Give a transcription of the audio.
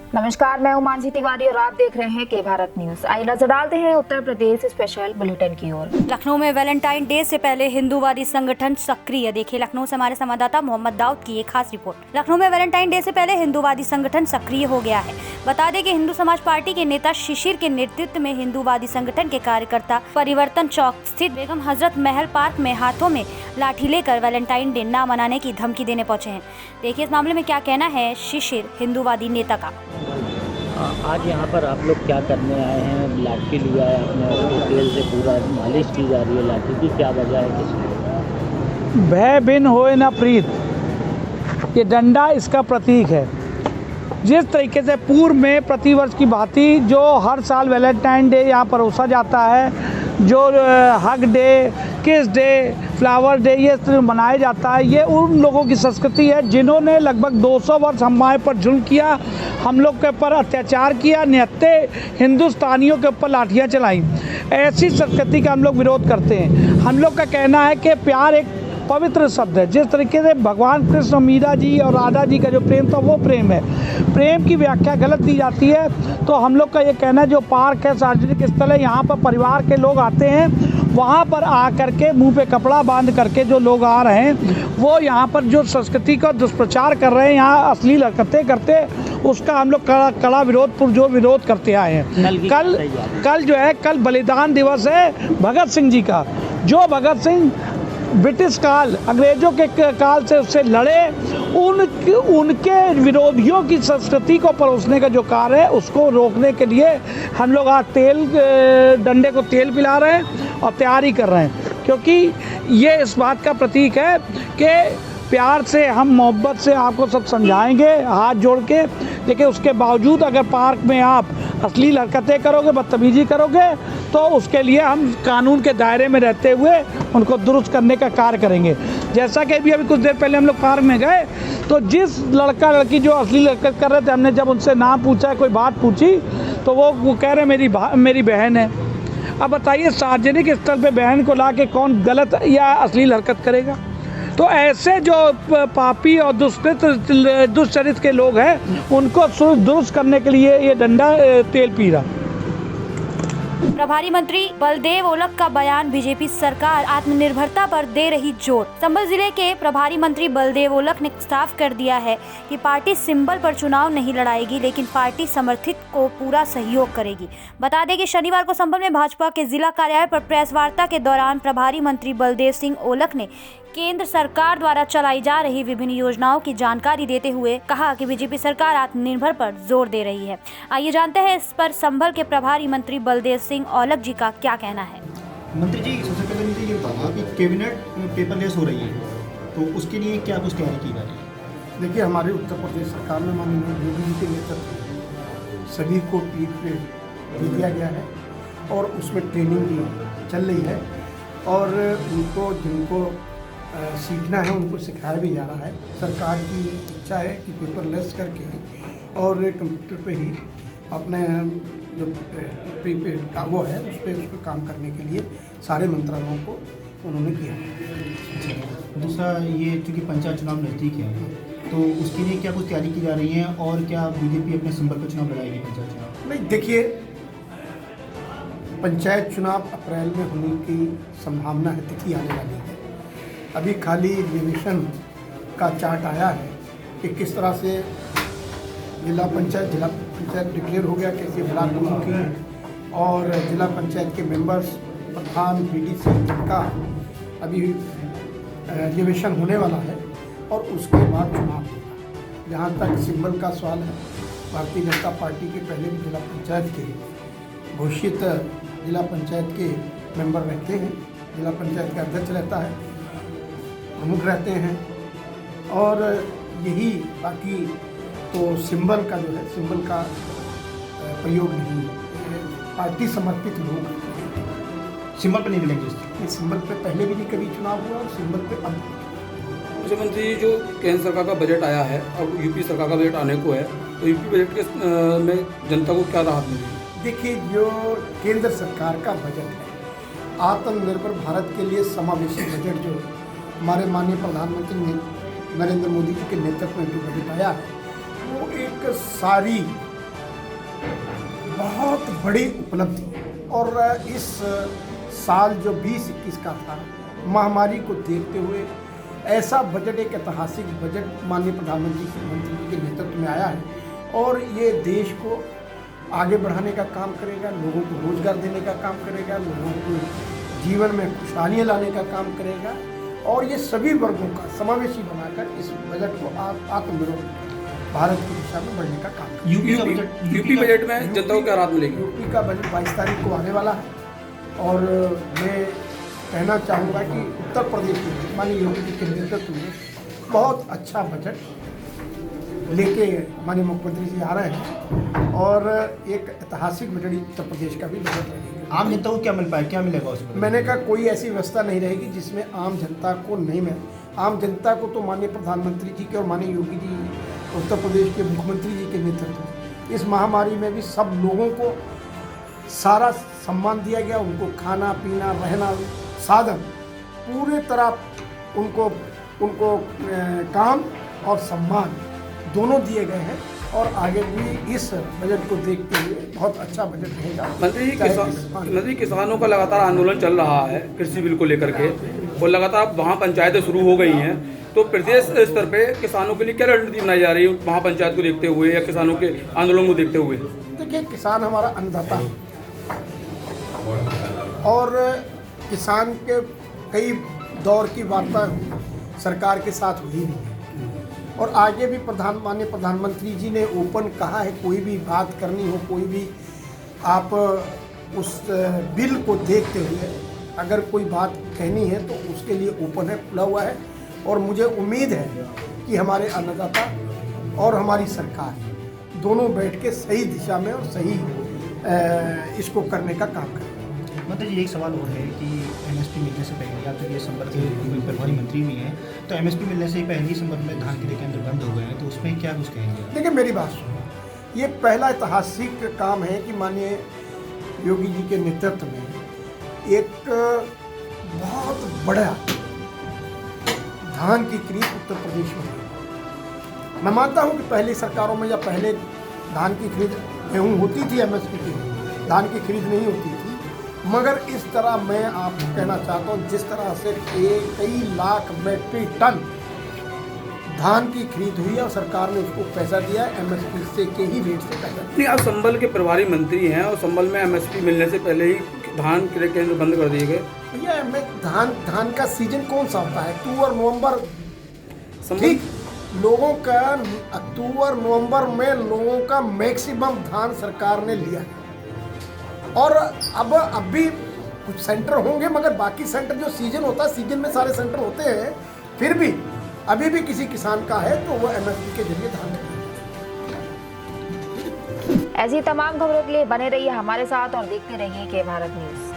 नमस्कार, मैं हूं मानसी तिवारी और आप देख रहे हैं के भारत न्यूज। आइए नजर डालते हैं उत्तर प्रदेश स्पेशल बुलेटिन की ओर। लखनऊ में वैलेंटाइन डे से पहले हिंदूवादी संगठन सक्रिय। देखिए लखनऊ से हमारे संवाददाता मोहम्मद दाऊद की एक खास रिपोर्ट। लखनऊ में वैलेंटाइन डे से पहले हिंदूवादी संगठन सक्रिय हो गया है। बता दें कि हिंदू समाज पार्टी के नेता शिशिर के नेतृत्व में हिंदूवादी संगठन के कार्यकर्ता परिवर्तन चौक स्थित बेगम हजरत महल पार्क में हाथों में लाठी लेकर वैलेंटाइन डे न मनाने की धमकी देने पहुंचे हैं। देखिए इस मामले में क्या कहना है शिशिर हिंदूवादी नेता का। आज यहाँ पर आप लोग क्या करने आए हैं? लाठी लिया है आपने और तेल से पूरा मालिश की जा रही है लाठी की, क्या वजह है? किस भय बिन होए न प्रीत, ये डंडा इसका प्रतीक है। जिस तरीके से पूर्व में प्रतिवर्ष की भांति जो हर साल वैलेंटाइन डे यहाँ परोसा जाता है, जो हग डे, किस डे, फ्लावर डे ये मनाया जाता है, ये उन लोगों की संस्कृति है जिन्होंने लगभग 200 वर्ष हमारे पर जुल्म किया, हम लोग के ऊपर अत्याचार किया, निहत्ते हिंदुस्तानियों के ऊपर लाठियाँ चलाई। ऐसी संस्कृति का हम लोग विरोध करते हैं। हम लोग का कहना है कि प्यार एक पवित्र शब्द है। जिस तरीके से भगवान कृष्ण मीरा जी और राधा जी का जो प्रेम था वो प्रेम है। प्रेम की व्याख्या गलत दी जाती है। तो हम लोग का ये कहना है जो पार्क है, सार्वजनिक स्थल है, यहाँ पर परिवार के लोग आते हैं, वहाँ पर आ करके मुंह पे कपड़ा बांध करके जो लोग आ रहे हैं वो यहाँ पर जो संस्कृति का दुष्प्रचार कर रहे हैं, यहाँ अश्लील हरकतें करते, उसका हम लोग कड़ा विरोध करते आए हैं। कल जो है, कल बलिदान दिवस है भगत सिंह जी का। जो भगत सिंह ब्रिटिश काल, अंग्रेजों के काल से उससे लड़े, उनके विरोधियों की संस्कृति को परोसने का जो कार्य है उसको रोकने के लिए हम लोग आज डंडे को तेल पिला रहे हैं और तैयारी कर रहे हैं, क्योंकि ये इस बात का प्रतीक है कि प्यार से, हम मोहब्बत से आपको सब समझाएंगे हाथ जोड़ के। लेकिन उसके बावजूद अगर पार्क में आप अश्लील हरकतें करोगे, बदतमीजी करोगे, तो उसके लिए हम कानून के दायरे में रहते हुए उनको दुरुस्त करने का कार्य करेंगे। जैसा कि अभी कुछ देर पहले हम लोग पार्क में गए तो जिस लड़का लड़की जो अश्लील हरकत कर रहे थे, हमने जब उनसे नाम पूछा, कोई बात पूछी, तो वो कह रहे मेरी बहन है। अब बताइए, सार्वजनिक स्थल पे बहन को ला के कौन गलत या अश्लील हरकत करेगा? तो ऐसे जो पापी और दुष्चरित्र के लोग हैं उनको दुरुस्त करने के लिए ये डंडा तेल पी रहा। प्रभारी मंत्री बलदेव ओलख का बयान। बीजेपी सरकार आत्मनिर्भरता पर दे रही जोर। संभल जिले के प्रभारी मंत्री बलदेव ओलख ने साफ कर दिया है कि पार्टी सिंबल पर चुनाव नहीं लड़ाएगी, लेकिन पार्टी समर्थित को पूरा सहयोग करेगी। बता दें कि शनिवार को संभल में भाजपा के जिला कार्यालय पर प्रेस वार्ता के दौरान प्रभारी मंत्री बलदेव सिंह ओलख ने केंद्र सरकार द्वारा चलाई जा रही विभिन्न योजनाओं की जानकारी देते हुए कहा कि बीजेपी सरकार आत्मनिर्भर पर जोर दे रही है। आइए जानते हैं इस पर संभल के प्रभारी मंत्री बलदेव सिंह ओलख जी का क्या कहना है। मंत्री जी, सबसे पहले मुझे ये बताना कि कैबिनेट पेपरलेस हो रही है, तो उसके लिए क्या कुछ तैयारी की जा रही है? देखिए, हमारे उत्तर प्रदेश सरकार में माननीय योगी जी के नेतृत्व सभी को पीठ पे दे दिया गया है और उसमें ट्रेनिंग भी चल रही है और उनको जिनको सीखना है उनको सिखाया भी जा रहा है। सरकार की इच्छा है कि पेपरलेस करके और कंप्यूटर पे ही अपने जो प्रीपेड वो है उस पर काम करने के लिए सारे मंत्रालयों को उन्होंने किया है। दूसरा, ये चूँकि पंचायत चुनाव नज़दीक है तो उसके लिए क्या कुछ तैयारी की जा रही है और क्या बीजेपी अपने सिंबल पर चुनाव लड़ाएगी? पंचायत चुनाव नहीं, देखिए, पंचायत चुनाव अप्रैल में होने की संभावना है, तिथि आने वाली है। अभी खाली रिविजन का चार्ट आया है कि किस तरह से जिला पंचायत डिक्लेयर हो गया, कैसे ब्लॉक की और जिला पंचायत के मेंबर्स, प्रधान, बीडीसी का अभी रिविजन होने वाला है और उसके बाद चुनाव होगा। जहाँ तक सिंबल का सवाल है, भारतीय जनता पार्टी के पहले भी जिला पंचायत के घोषित जिला पंचायत के मेंबर रहते हैं, जिला पंचायत का अध्यक्ष रहता है, प्रमुख रहते हैं और यही, बाकी तो सिंबल का जो है, सिंबल का प्रयोग नहीं है। पार्टी समर्पित लोग सिंबल पर नहीं लड़ेंगे। सिंबल पे पहले भी नहीं कभी चुनाव हुआ और सिंबल पे अब। मुख्यमंत्री जी, जो केंद्र सरकार का बजट आया है और यूपी सरकार का बजट आने को है, तो यूपी बजट के में जनता को क्या राहत मिलेगी? देखिए, जो केंद्र सरकार का बजट है, आत्मनिर्भर भारत के लिए समावेशी बजट जो हमारे माननीय प्रधानमंत्री नरेंद्र मोदी जी के नेतृत्व में जो बजट आया है, वो एक सारी बहुत बड़ी उपलब्धि। और इस साल जो 2021 का था, महामारी को देखते हुए ऐसा बजट, एक ऐतिहासिक बजट माननीय प्रधानमंत्री के नेतृत्व में आया है और ये देश को आगे बढ़ाने का काम करेगा, लोगों को रोजगार देने का काम करेगा, लोगों को जीवन में खुशहालियाँ लाने का काम करेगा और ये सभी वर्गों का समावेशी बनाकर इस बजट को आत्मनिर्भर भारत की दिशा में बढ़ने का काम करेगा। यूपी बजट में जनता को क्या राहत मिलेगी? यूपी का बजट 22 तारीख को आने वाला है और मैं कहना चाहूँगा कि उत्तर प्रदेश में माननीय योगी जी के नेतृत्व में बहुत अच्छा बजट लेके माननीय मुख्यमंत्री जी आ रहे हैं और एक ऐतिहासिक बजट उत्तर प्रदेश का भी बजट रहेगा। आम जनता को क्या मिल पाए, क्या मिलेगा उसमें? मैंने कहा कोई ऐसी व्यवस्था नहीं रहेगी जिसमें आम जनता को नहीं मिले। आम जनता को तो माननीय प्रधानमंत्री जी के और माननीय योगी जी उत्तर प्रदेश के मुख्यमंत्री जी के नेतृत्व में इस महामारी में भी सब लोगों को सारा सम्मान दिया गया। उनको खाना पीना रहना साधन पूरे तरह उनको काम और सम्मान दोनों दिए गए हैं और आगे भी इस बजट को देखते हुए बहुत अच्छा बजट रहेगा। मंत्री किसानों का लगातार आंदोलन चल रहा है कृषि बिल को लेकर के और लगातार वहाँ पंचायतें शुरू हो गई हैं, तो प्रदेश स्तर पे किसानों के लिए क्या रणनीति बनाई जा रही है महापंचायत को देखते हुए या किसानों के आंदोलन को देखते हुए? देखिए, किसान हमारा अन्नदाता है और किसान के कई दौर की वार्ता सरकार के साथ हुई भी है और आगे भी माननीय प्रधानमंत्री जी ने ओपन कहा है, कोई भी बात करनी हो, कोई भी आप उस बिल को देखते हुए अगर कोई बात कहनी है तो उसके लिए ओपन है, खुला हुआ है और मुझे उम्मीद है कि हमारे अन्नदाता और हमारी सरकार दोनों बैठ के सही दिशा में और सही इसको करने का काम करें। मतलब जी एक सवाल और है कि एमएसपी मिलने से पहले, आप जब ये संबल के प्रभारी मंत्री भी हैं, तो एमएसपी मिलने से पहले ही संबल में धान क्रय केंद्र बंद हो गए हैं, तो उसमें क्या कुछ कहेंगे? देखिए, मेरी बात सुनो, ये पहला ऐतिहासिक काम है कि माननीय योगी जी के नेतृत्व में एक बहुत बड़ा धान की खरीद उत्तर प्रदेश में हुई। मैं मानता हूँ कि पहली सरकारों में या पहले धान की खरीद गेहूँ होती थी, एमएसपी की धान की खरीद नहीं होती थी, मगर इस तरह मैं आपको कहना चाहता हूँ जिस तरह से कई लाख मेट्रिक टन धान की खरीद हुई है और सरकार ने उसको पैसा दिया है, एमएसपी से के ही रेट से पैसा दिया। नहीं, आप संबल के प्रभारी मंत्री हैं और संबल में एमएसपी मिलने से पहले ही धान क्रय केंद्र बंद कर दिए गए। भैया, धान का सीजन कौन सा होता है? अक्टूबर नवंबर, ठीक, लोगों का अक्टूबर नवंबर में लोगों का मैक्सिमम धान सरकार ने लिया और अब भी कुछ सेंटर होंगे, मगर बाकी सेंटर जो सीजन होता है, सीजन में सारे सेंटर होते हैं, फिर भी अभी भी किसी किसान का है तो वो एमएसपी के जरिए धान ऐसी तमाम खबरों के लिए बने रहिए हमारे साथ और देखते रहिए के भारत न्यूज।